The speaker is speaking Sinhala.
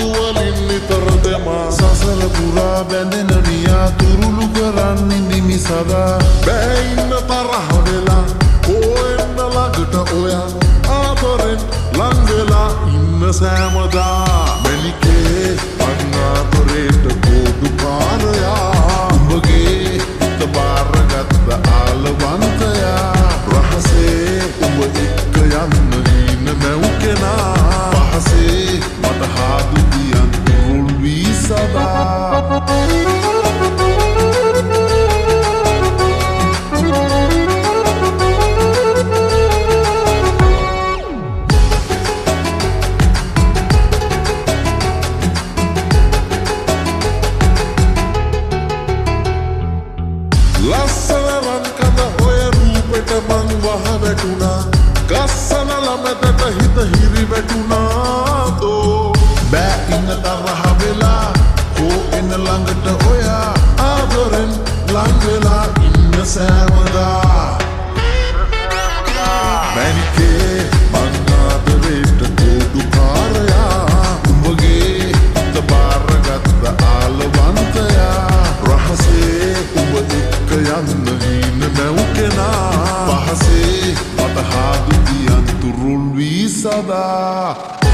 වලින් නිතර දෙමා සසල පුරා බැඳෙන නියා තුරුළු කරන්නේ නිමි සදා බෑ ඉන්න තරහ වෙලා කොහෙන්ද ළඟට ඔයා ආදරෙන් ලං වෙලා ඉන්න සෑමදා මැණිකේ අන්නාතරේට කෝඩු පාරයා උඹගේ හිත බාරගත්ත ආලවන්තයා රහසේ උඹ එක්ක යන්න හින නැව් කෙනා පහසේ මට හාදු දියන් තුරුල් වී සදා ලස්සන රන්කඳ ඔය රූපෙට මං වහ වැටුණා ගස්සන ළමතට හිත හිරි වැටුණා දෝ බෑ ඉන්න තරහ වෙලා කෝ එන ළඟට ඔයා ආදරෙන් ලං වෙලා ඉන්න සෑමදා මැණිකේ මං ආදරේට කෝඩු කාරයා උඹගේ හිත බාරගත්ත ආලවන්තයා රහසේ උඹ එක්ක යන්න හින නැව් කෙනා පහසේ මට හාදු දියන් තුරුල් වී සදා